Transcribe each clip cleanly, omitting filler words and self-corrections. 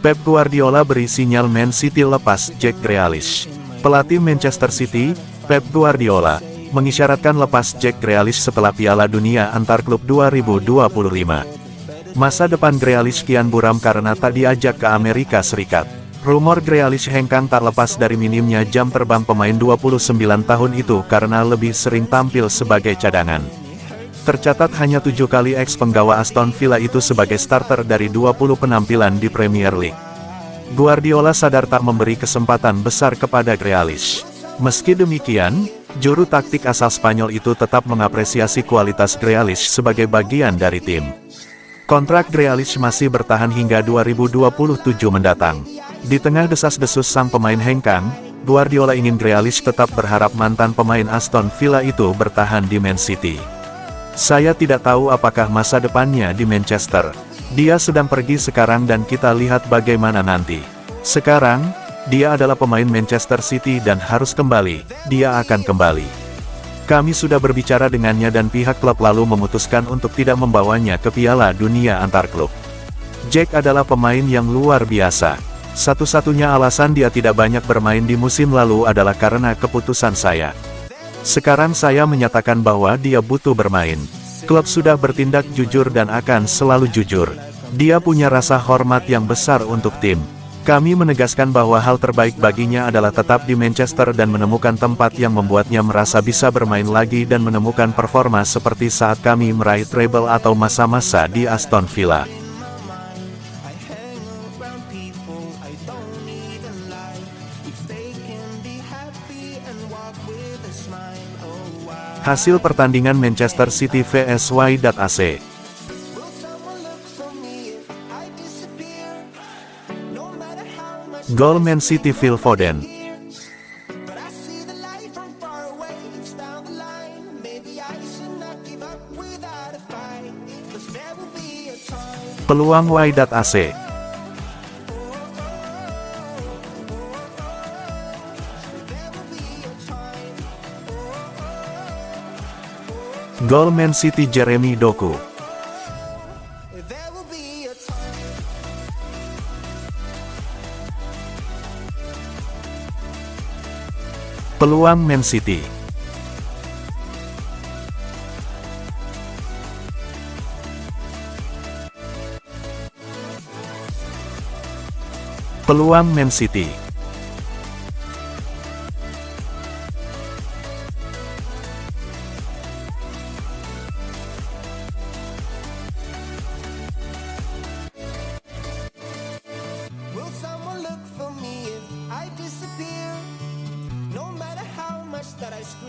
Pep Guardiola beri sinyal Man City lepas Jack Grealish. Pelatih Manchester City, Pep Guardiola, mengisyaratkan lepas Jack Grealish setelah Piala Dunia Antar Klub 2025. Masa depan Grealish kian buram karena tak diajak ke Amerika Serikat. Rumor Grealish hengkang tak lepas dari minimnya jam terbang pemain 29 tahun itu karena lebih sering tampil sebagai cadangan. Tercatat hanya 7 kali ex-penggawa Aston Villa itu sebagai starter dari 20 penampilan di Premier League. Guardiola sadar tak memberi kesempatan besar kepada Grealish. Meski demikian, juru taktik asal Spanyol itu tetap mengapresiasi kualitas Grealish sebagai bagian dari tim. Kontrak Grealish masih bertahan hingga 2027 mendatang. Di tengah desas-desus sang pemain hengkang, Guardiola ingin Grealish tetap berharap mantan pemain Aston Villa itu bertahan di Man City. Saya tidak tahu apakah masa depannya di Manchester. Dia sedang pergi sekarang dan kita lihat bagaimana nanti. Sekarang, dia adalah pemain Manchester City dan harus kembali. Dia akan kembali. Kami sudah berbicara dengannya dan pihak klub lalu memutuskan untuk tidak membawanya ke Piala Dunia Antar Klub. Jack adalah pemain yang luar biasa. Satu-satunya alasan dia tidak banyak bermain di musim lalu adalah karena keputusan saya. Sekarang saya menyatakan bahwa dia butuh bermain. Klub sudah bertindak jujur dan akan selalu jujur. Dia punya rasa hormat yang besar untuk tim. Kami menegaskan bahwa hal terbaik baginya adalah tetap di Manchester dan menemukan tempat yang membuatnya merasa bisa bermain lagi dan menemukan performa seperti saat kami meraih treble atau masa-masa di Aston Villa. Hasil pertandingan Manchester City vs Y.AC. Gol Man City Phil Foden. Peluang Y.AC. Gol Man City Jeremy Doku. Peluang Man City. Peluang Man City.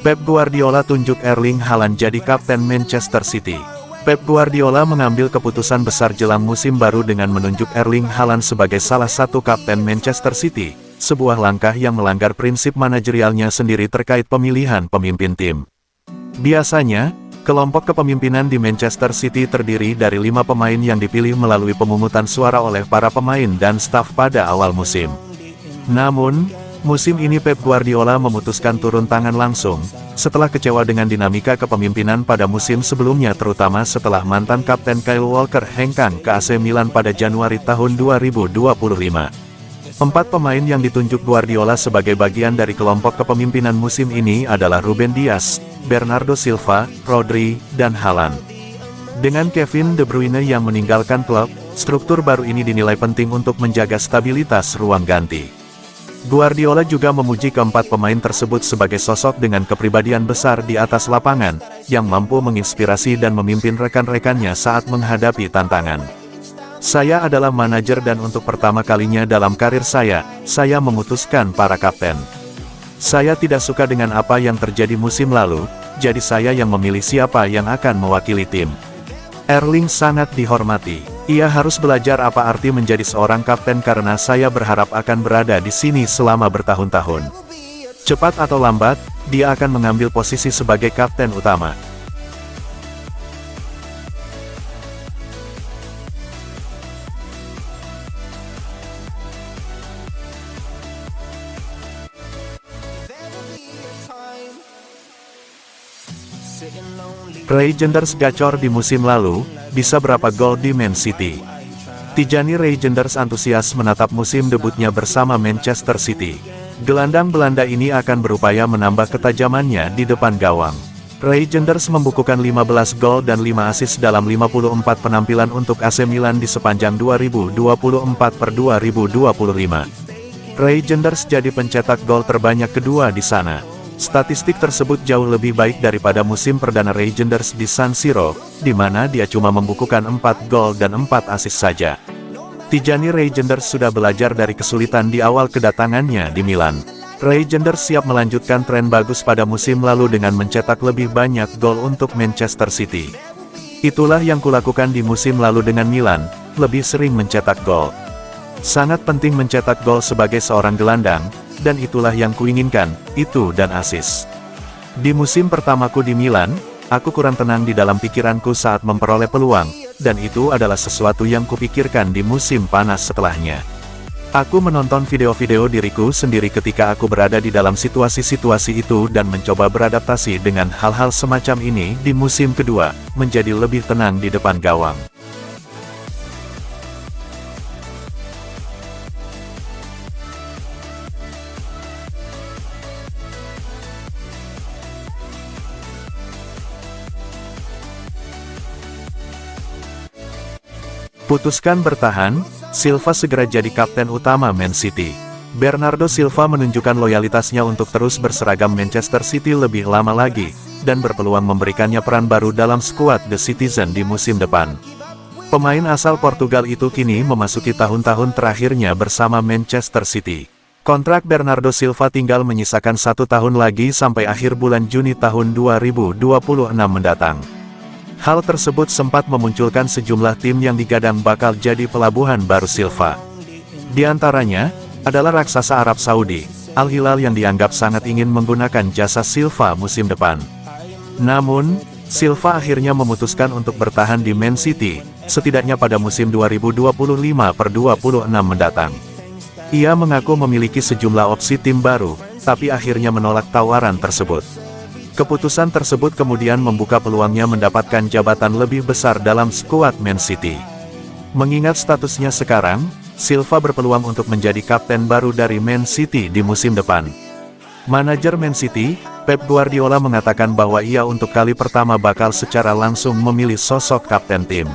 Pep Guardiola tunjuk Erling Haaland jadi kapten Manchester City. Pep Guardiola mengambil keputusan besar jelang musim baru dengan menunjuk Erling Haaland sebagai salah satu kapten Manchester City, sebuah langkah yang melanggar prinsip manajerialnya sendiri terkait pemilihan pemimpin tim. Biasanya, kelompok kepemimpinan di Manchester City terdiri dari 5 pemain yang dipilih melalui pemungutan suara oleh para pemain dan staf pada awal musim. Namun, musim ini Pep Guardiola memutuskan turun tangan langsung, setelah kecewa dengan dinamika kepemimpinan pada musim sebelumnya terutama setelah mantan kapten Kyle Walker hengkang ke AC Milan pada Januari tahun 2025. 4 pemain yang ditunjuk Guardiola sebagai bagian dari kelompok kepemimpinan musim ini adalah Ruben Dias, Bernardo Silva, Rodri, dan Haaland. Dengan Kevin De Bruyne yang meninggalkan klub, struktur baru ini dinilai penting untuk menjaga stabilitas ruang ganti. Guardiola juga memuji keempat pemain tersebut sebagai sosok dengan kepribadian besar di atas lapangan, yang mampu menginspirasi dan memimpin rekan-rekannya saat menghadapi tantangan. Saya adalah manajer dan untuk pertama kalinya dalam karir saya memutuskan para kapten. Saya tidak suka dengan apa yang terjadi musim lalu, jadi saya yang memilih siapa yang akan mewakili tim. Erling sangat dihormati. Ia harus belajar apa arti menjadi seorang kapten karena saya berharap akan berada di sini selama bertahun-tahun. Cepat atau lambat, dia akan mengambil posisi sebagai kapten utama. Reijnders gacor di musim lalu, bisa berapa gol di Man City? Tijani Reijnders antusias menatap musim debutnya bersama Manchester City. Gelandang Belanda ini akan berupaya menambah ketajamannya di depan gawang. Reijnders membukukan 15 gol dan 5 assist dalam 54 penampilan untuk AC Milan di sepanjang 2024-2025. Reijnders jadi pencetak gol terbanyak kedua di sana. Statistik tersebut jauh lebih baik daripada musim perdana Reijnders di San Siro, di mana dia cuma membukukan 4 gol dan 4 assist saja. Tijani Reijnders sudah belajar dari kesulitan di awal kedatangannya di Milan. Reijnders siap melanjutkan tren bagus pada musim lalu dengan mencetak lebih banyak gol untuk Manchester City. Itulah yang kulakukan di musim lalu dengan Milan, lebih sering mencetak gol. Sangat penting mencetak gol sebagai seorang gelandang, dan itulah yang kuinginkan, itu dan assist. Di musim pertamaku di Milan, aku kurang tenang di dalam pikiranku saat memperoleh peluang, dan itu adalah sesuatu yang kupikirkan di musim panas setelahnya. Aku menonton video-video diriku sendiri ketika aku berada di dalam situasi-situasi itu dan mencoba beradaptasi dengan hal-hal semacam ini di musim kedua, menjadi lebih tenang di depan gawang. Putuskan bertahan, Silva segera jadi kapten utama Man City. Bernardo Silva menunjukkan loyalitasnya untuk terus berseragam Manchester City lebih lama lagi, dan berpeluang memberikannya peran baru dalam skuad The Citizen di musim depan. Pemain asal Portugal itu kini memasuki tahun-tahun terakhirnya bersama Manchester City. Kontrak Bernardo Silva tinggal menyisakan 1 tahun lagi sampai akhir bulan Juni tahun 2026 mendatang. Hal tersebut sempat memunculkan sejumlah tim yang digadang bakal jadi pelabuhan baru Silva. Di antaranya, adalah raksasa Arab Saudi, Al Hilal yang dianggap sangat ingin menggunakan jasa Silva musim depan. Namun, Silva akhirnya memutuskan untuk bertahan di Man City, setidaknya pada musim 2025-26 mendatang. Ia mengaku memiliki sejumlah opsi tim baru, tapi akhirnya menolak tawaran tersebut. Keputusan tersebut kemudian membuka peluangnya mendapatkan jabatan lebih besar dalam skuad Man City. Mengingat statusnya sekarang, Silva berpeluang untuk menjadi kapten baru dari Man City di musim depan. Manajer Man City, Pep Guardiola mengatakan bahwa ia untuk kali pertama bakal secara langsung memilih sosok kapten tim.